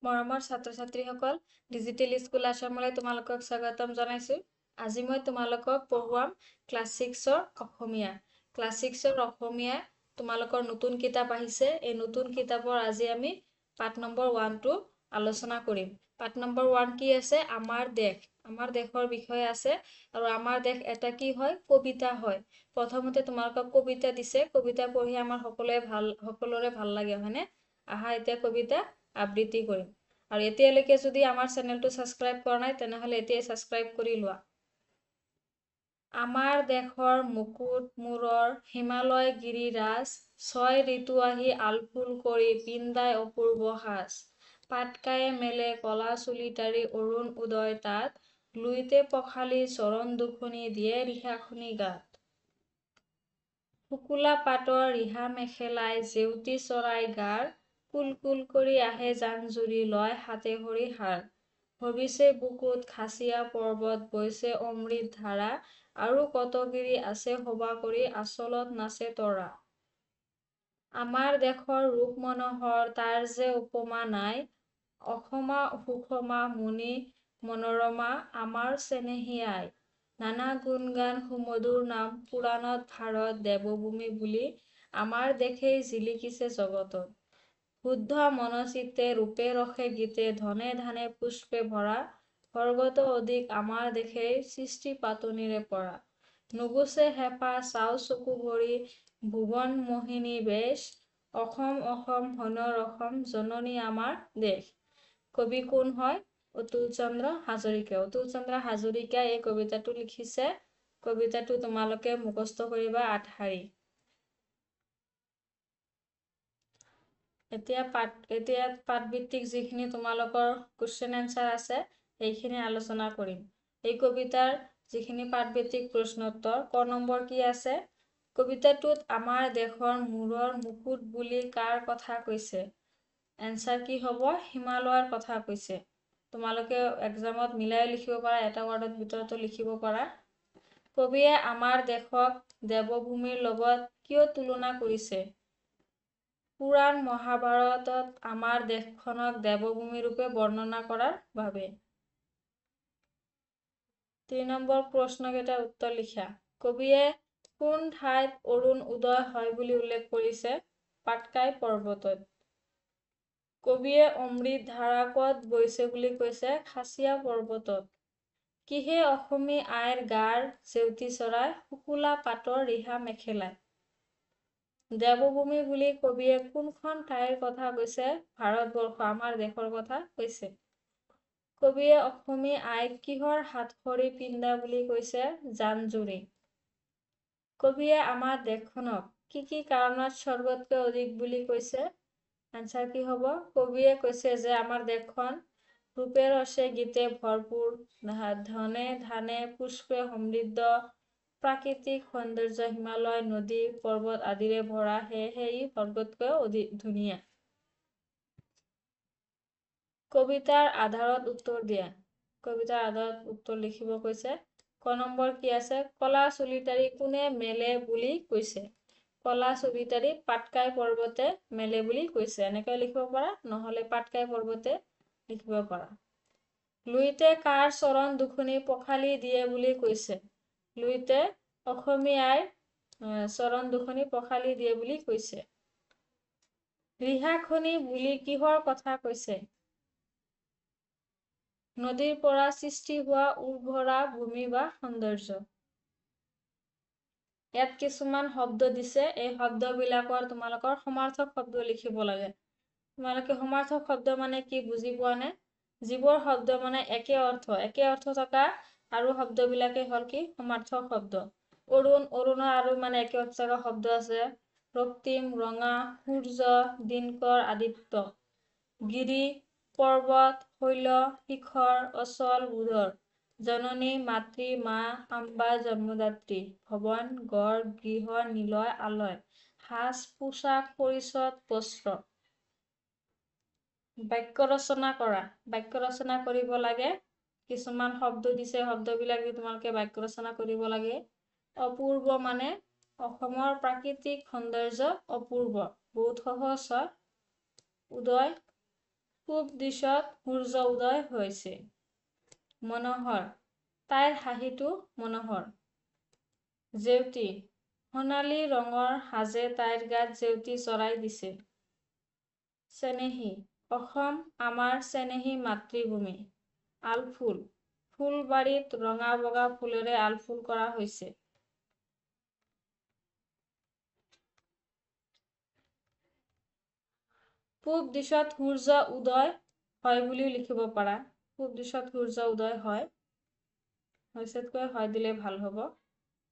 মৰমৰ ছাত্ৰ-ছাত্ৰীসকল, digital school আসামলৈ তোমালোকক স্বাগতম জনাইছো। আজি মই তোমালোকক পঢ়ুৱাম ক্লাছ 6ৰ অসমীয়া। ক্লাছ 6ৰ অসমীয়া তোমালোকৰ নতুন কিতাপ আহিছে। এই নতুন কিতাপৰ আজি আমি পাঠ নম্বৰ 1টো আলোচনা কৰিম। পাঠ নম্বৰ 1 কি আছে? আমাৰ দেশ। আমাৰ দেশৰ বিষয়ে আছে আৰু আমাৰ দেশ এটা কি হয়? কবিতা হয়। প্ৰথমতে তোমালোকক কবিতা দিছে। কবিতা পঢ়ি আমাৰ সকলোৰে ভাল লাগে, হয়নে? আহা এতিয়া কবিতা আবৃত্তি কৰিম। আৰু এতিয়ালৈকে যদি আমাৰ চেনেলটো ছাবস্ক্ৰাইব কৰা নাই তেনেহলে এতিয়াই ছাবস্ক্ৰাইব কৰি লোৱা। আমাৰ দেশৰ মুকুট মূৰৰ হিমালয় গিৰিৰাজ, 6 ঋতু আহি আলফুল কৰি পিন্দাই অপূৰ্ব সাজ, পাটকায়ে মেলে কলা চুলি তাৰি অৰুণ উদয় তাত, লুইতে পখালি চৰণ দুখনি দিয়ে ৰিহাখনি গাত, শুকুলা পাতৰ ৰিহা মেখেলাই জেউতি চৰাই গাৰ, কুল কুল কৰি আহে জান জুৰি লয় হাতে খৰি হাড়, ভবিছে বুকুত খাচীয়া পৰ্বত বৈছে অমৃত ধাৰা, আৰু কত গিৰি আছে সভা কৰি আচলত নাচে তৰা। আমাৰ দেশৰ ৰূপ মনোহৰ তাৰ যে উপমা নাই, অসমা সুষমা মুনি মনোৰমা আমাৰ চেনেহী আই, নানা গুণ গান সুমধুৰ নাম পুৰাণত ভাৰত দেৱভূমি বুলি, আমাৰ দেশেই জিলিকিছে জগতত, শুদ্ধ মনচিত্তে ৰূপে ৰসে গীতে ধনে ধানে পুষ্পে ভৰা, স্বৰ্গত অধিক আমাৰ দেশেই সৃষ্টি পাতনিৰে পৰা, নুগুছে হেঁপাহ চাও চকু ভৰি ভুৱন মোহিনী বেশ, অসম অসম ধনৰ অসম জননী আমাৰ দেশ। কবি কোন হয়? অতুল চন্দ্ৰ হাজৰিকা। অতুল চন্দ্ৰ হাজৰিকাই এই কবিতাটো লিখিছে। কবিতাটো তোমালোকে মুখস্থ কৰিবা 8 শাৰী। এতিয়া পাঠভিত্তিক যিখিনি তোমালোকৰ কুৱেশ্যন এনচাৰ আছে সেইখিনি আলোচনা কৰিম। এই কবিতাৰ যিখিনি পাঠভিত্তিক প্ৰশ্নোত্তৰ, ক নম্বৰ কি আছে? কবিতাটোত আমাৰ দেশৰ মূৰৰ মুকুট বুলি কাৰ কথা কৈছে? এনচাৰ কি হ'ব? হিমালয়ৰ কথা কৈছে। তোমালোকে এক্সামত মিলাই লিখিব পাৰা, এটা ৱাৰ্ডৰ ভিতৰতো লিখিব পাৰা। কবিয়ে আমাৰ দেশক দেৱভূমিৰ লগত কিয় তুলনা কৰিছে? পুৰাণ মহাভাৰতত আমাৰ দেশখনক দেৱভূমি ৰূপে বৰ্ণনা কৰাৰ বাবে। 3 নম্বৰ প্ৰশ্নকেইটাৰ উত্তৰ লিখা। কবিয়ে কোন ঠাইত অৰুণ উদয় হয় বুলি উল্লেখ কৰিছে? পাটকাই পৰ্বতত। কবিয়ে অমৃত ধাৰা ক'ত বৈছে বুলি কৈছে? খাচীয়া পৰ্বতত। কিহে অসমী আইৰ গাৰ জেউতি চৰাই? শুকুলা পাতৰ ৰিহা মেখেলাই। দেৱভূমি বুলি কবিয়ে কোনখন ঠাইৰ কথা কৈছে? ভাৰতবৰ্ষ, আমাৰ দেশৰ কথা কৈছে। কবিয়ে অসমী আইক কিহৰ হাতখৰি পিন্ধা বুলি কৈছে? জান-জুৰি। কবিয়ে আমাৰ দেশখনক কি কি কাৰণত স্বৰ্গতকৈ অধিক বুলি কৈছে? আনচাৰ কি হ'ব? কবিয়ে কৈছে যে আমাৰ দেশখন ৰূপে ৰসে গীতে ভৰপূৰ, ধনে ধানে পুষ্পে সমৃদ্ধ, প্ৰাকৃতিক সৌন্দৰ্য হিমালয় নদী পৰ্বত আদিৰে ভৰা, সেয়েহে ই স্বৰ্গতকৈ অধিক ধুনীয়া। কবিতাৰ আধাৰত উত্তৰ দিয়া। কবিতাৰ আধাৰত উত্তৰ লিখিব কৈছে। ক নম্বৰ কি আছে? কলা চুলিতাৰি কোনে মেলে বুলি কৈছে? কলা চুলিতাৰি পাটকাই পৰ্বতে মেলে বুলি কৈছে। এনেকৈ লিখিব পাৰা, নহলে পাটকাই পৰ্বতে লিখিব পাৰা। লুইতে কাৰ চৰণ দুখনি পখালি দিয়ে বুলি কৈছে? লুইতে অসমী আইৰ চৰণ দুখনি পখালি দিয়ে বুলি কৈছে। ৰিহাখনি বুলি কিহৰ কথা কৈছে? নদীৰ পৰা সৃষ্টি হোৱা উৰ্বৰা ভূমি বা সৌন্দৰ্য। ইয়াত কিছুমান শব্দ দিছে, এই শব্দবিলাকৰ তোমালোকৰ সমাৰ্থক শব্দ লিখিব লাগে। তোমালোকে সমাৰ্থক শব্দ মানে কি বুজি পোৱা নে? যিবোৰ শব্দ মানে একে অৰ্থ থকা আৰু শব্দবিলাকে হ'ল কি? সমাৰ্থক শব্দ। অৰুণ, অৰুণৰ আৰু মানে একে অৰ্থ থকা শব্দ আছে। ৰক্তিম, ৰঙা, সূৰ্য, দিনকৰ, আদিত্য। গিৰি, পৰ্বত, শৈল, শিখৰ, অচল, উদৰ। জননী, মাতৃ, মা, আম্বা, জন্মদাত্ৰী। ভৱন, গড়, গৃহ, নিলয়, আলয়। সাজ, পোছাক, পৰিচ্ছদ, বস্ত্ৰ। বাক্য ৰচনা কৰা। বাক্য ৰচনা কৰিব লাগে। কিছুমান শব্দ দিছে, শব্দবিলাক দি তোমালোকে বাক্য ৰচনা কৰিব লাগে। অপূৰ্ব মানে অসমৰ প্ৰাকৃতিক সৌন্দৰ্য অপূৰ্ব, বহুত সহজ হয়। উদয় পূব দিশত সূৰ্য উদয় হৈছে। মনোহৰ, তাইৰ হাঁহিটো মনোহৰ। জেউতী, সোণালী ৰঙৰ সাজে তাইৰ গাত জেউতী জৰাই দিছে। চেনেহী, অসম আমাৰ চেনেহী মাতৃভূমি। আলফুল, ফুলবাৰীত ৰঙা বগা ফুলেৰে আলফুল কৰা হৈছে। পূব দিশত সূৰ্য উদয় হয় বুলিও লিখিব পাৰা। পূব দিশত সূৰ্য উদয় হয়, হৈছেতকৈ হয় দিলে ভাল হ'ব।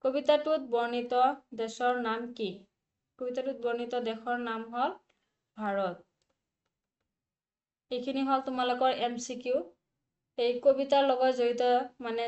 কবিতাটোত বৰ্ণিত দেশৰ নাম কি? কবিতাটোত বৰ্ণিত দেশৰ নাম হ'ল ভাৰত। এইখিনি হ'ল তোমালোকৰ MCQ। এই কবিতাৰ লগত জড়িত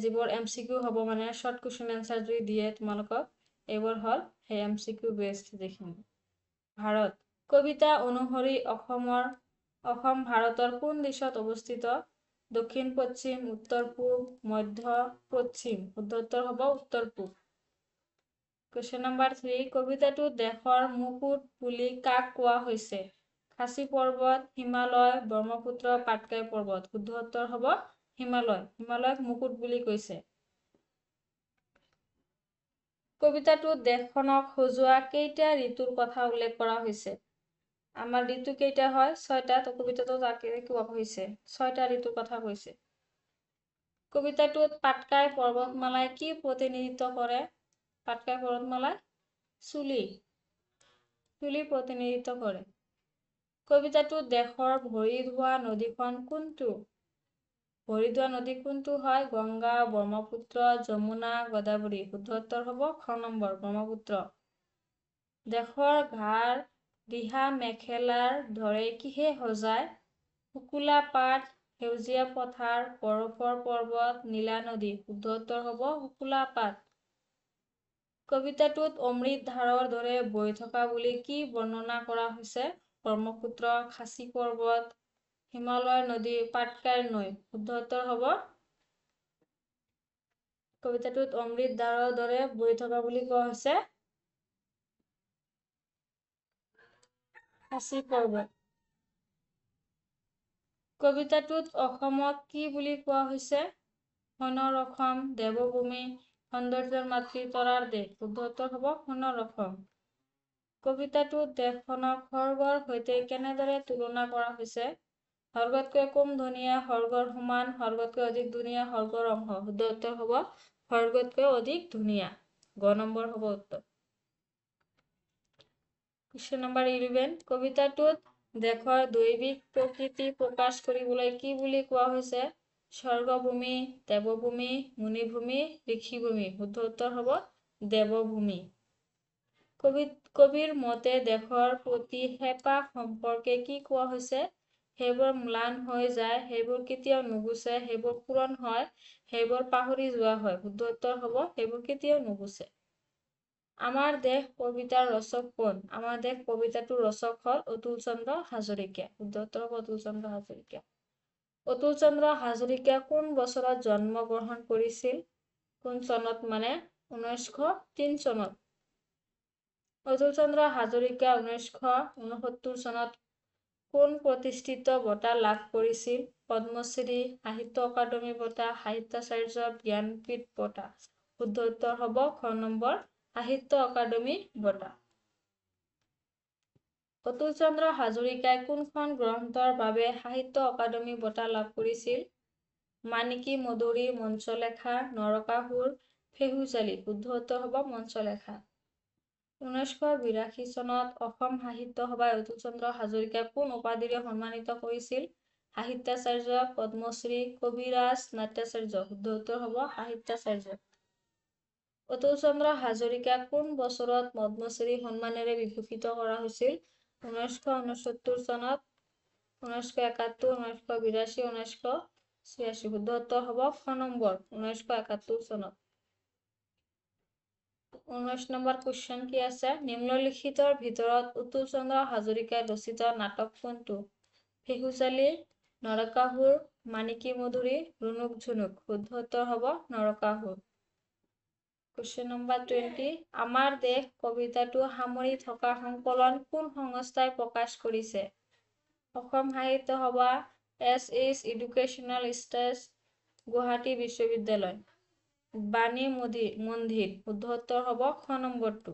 যিবোৰ MCQ হ'ব শৰ্ট কুৱেশ্যন এনচাৰ যদি দিয়ে তোমালোকক, এইবোৰ হ'ল সেই MCQ বেছড যিখিনি। ভাৰত, কবিতা অনুসৰি অসম ভাৰতৰ কোন দিশত অৱস্থিত? দক্ষিণ পশ্চিম, উত্তৰ পূব, মধ্য পশ্চিম। শুদ্ধ উত্তৰ হ'ব উত্তৰ পূব। কুৱেশ্যন নম্বৰ 3, কবিতাটোত দেশৰ মুকুট বুলি কাক কোৱা হৈছে? খাচী পৰ্বত, হিমালয়, ব্ৰহ্মপুত্ৰ, পাটকাই পৰ্বত। শুদ্ধ উত্তৰ হ'ব হিমালয়। হিমালয়ক মুকুট বুলি কৈছে। কবিতাটোত দেশখনক সজোৱা কেইটা ঋতুৰ কথা উল্লেখ কৰা হৈছে? আমাৰ ঋতু কেইটা হয়? 6টা। তো কবিতাটোত তাকে কোৱা হৈছে 6টা ঋতুৰ কথা কৈছে। কবিতাটোত পাটকাই পৰ্বতমালাই কি প্ৰতিনিধিত্ব কৰে? পাটকাই পৰ্বতমালাই চুলি প্ৰতিনিধিত্ব কৰে। কবিতাটোত দেশৰ ভৰি ধোৱা নদীখন কোনটো? ভৰি ধোৱা নদী কোনটো হয়? গংগা, ব্ৰহ্মপুত্ৰ, যমুনা, গোদাবৰী। শুদ্ধ উত্তৰ হ'ব খ নম্বৰ ব্ৰহ্মপুত্ৰ। দেশৰ ঘাৰ ৰিহা মেখেলাৰ ধৰে কিহে সজায়? শুকুলা পাত, সেউজীয়া পথাৰ, বৰফৰ পৰ্বত, নীলা নদী। শুদ্ধ উত্তৰ হ'ব শুকুলা পাত। কবিতাটোত অমৃত ধাৰৰ দৰে বৈ থকা বুলি কি বৰ্ণনা কৰা হৈছে? ব্ৰহ্মপুত্ৰ, খাচী পৰ্বত, হিমালয় নদী, পাটকাই নৈ। শুদ্ধ উত্তৰ হ'ব কবিতাটোত অমৃত ধাৰৰ দৰে বৈ থকা বুলি কোৱা হৈছে খাচী পৰ্বত। কবিতাটোত অসমক কি বুলি কোৱা হৈছে? সোণৰ অসম, দেৱভূমি, সৌন্দৰ্যৰ মাতৃ, তৰাৰ দেশ। শুদ্ধ উত্তৰ হ'ব সোণৰ অসম। কবিতাটোত দেশখনক স্বৰ্গৰ সৈতে কেনেদৰে তুলনা কৰা হৈছে? স্বৰ্গতকৈ কম ধুনীয়া, স্বৰ্গৰ সমান, স্বৰ্গতকৈ অধিক ধুনীয়া, স্বৰ্গৰ অংশ। শুদ্ধ উত্তৰ হ'ব স্বৰ্গতকৈ অধিক ধুনীয়া। গ নম্বৰ হ'ব উত্তৰ। কুৱেশ্যন নম্বৰ 11, কবিতাটোত দেশৰ দৈবিক প্ৰকৃতি প্ৰকাশ কৰিবলৈ কি বুলি কোৱা হৈছে? স্বৰ্গভূমি, দেৱভূমি, মুনিভূমি, ঋষিভূমি। শুদ্ধ উত্তৰ হ'ব দেৱভূমি। কবিৰ মতে দেশৰ প্ৰতি হেঁপাহ সম্পৰ্কে কি কোৱা হৈছে? সেইবোৰ ম্লান হৈ যায়, সেইবোৰ কেতিয়াও নুগুচে, সেইবোৰ পূৰণ হয়, সেইবোৰ পাহৰি যোৱা হয়। শুদ্ধ উত্তৰ হ'ব সেইবোৰ কেতিয়াও নুগুচে। আমাৰ দেশ কবিতাৰ ৰচক কোন? আমাৰ দেশ কবিতাটোৰ ৰচক হ'ল অতুল চন্দ্ৰ হাজৰিকা। শুদ্ধ উত্তৰ হ'ব অতুল চন্দ্ৰ হাজৰিকা। অতুল চন্দ্ৰ হাজৰিকা কোন বছৰত জন্মগ্ৰহণ কৰিছিল? কোন চনত 1903 চনত। অতুল চন্দ্ৰ হাজৰিকা 1969 চনত কোন প্ৰতিষ্ঠিত বঁটা লাভ কৰিছিল? পদ্মশ্ৰী, সাহিত্য অকাডেমী বঁটা, সাহিত্যাচাৰ্য জ্ঞানপীঠ বঁটা। শুদ্ধ উত্তৰ হ'ব খ নম্বৰ সাহিত্য অকাডেমী বঁটা। অতুল চন্দ্ৰ হাজৰিকাই কোনখন গ্ৰন্থৰ বাবে সাহিত্য অকাডেমী বঁটা লাভ কৰিছিল? মানিকী মধুৰী, মঞ্চলেখা, নৰকাসুৰ, ফেহুজালি। শুদ্ধ উত্তৰ হ'ব মঞ্চলেখা। 1982 চনত অসম সাহিত্য সভাই অতুল চন্দ্ৰ হাজৰিকাক কোন উপাধিৰে সন্মানিত কৰিছিল? সাহিত্যাচাৰ্য, পদ্মশ্ৰী, কবিৰাজ, নাট্যাচাৰ্য। শুদ্ধ উত্তৰ হ'ব সাহিত্যাচাৰ্য। অতুল চন্দ্ৰ হাজৰিকাক কোন বছৰত পদ্মশ্ৰী সন্মানেৰে বিভূষিত কৰা হৈছিল? 1969 চনত, 1971, 1982, 1986। শুদ্ধ উত্তৰ হ'ব খ নম্বৰ 1971 চনত। 19 নম্বৰ কুৱেশ্যন কি আছে? নিম্নলিখিতৰ ভিতৰত অতুল চন্দ্ৰ হাজৰিকাই ৰচিত নাটক কোনটো? ফেহুজালি, নৰকাসুৰ, মানিকী মধুৰী, ৰুণুক ঝুনুক। শুদ্ধ উত্তৰ হ'ব নৰকাসুৰ। কুৱেশ্যন নম্বৰ 20, আমাৰ দেশ কবিতাটো সামৰি থকা সংকলন কোন সংস্থাই প্ৰকাশ কৰিছে? অসম সাহিত্য সভা, SH এডুকেশ্যনেল ষ্টেজ, গুৱাহাটী বিশ্ববিদ্যালয়। বাণী মন্দিৰ শুদ্ধ হ'ব খ নম্বৰটো।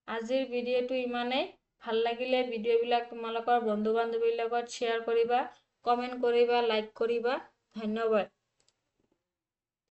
আজিৰ ভিডিঅ'টো ইমানেই। ভাল লাগিলে ভিডিঅ'বিলাক তোমালোকৰ বন্ধু বান্ধৱীৰ লগত শ্বেয়াৰ কৰিবা, কমেণ্ট কৰিবা, লাইক কৰিবা। ধন্যবাদ।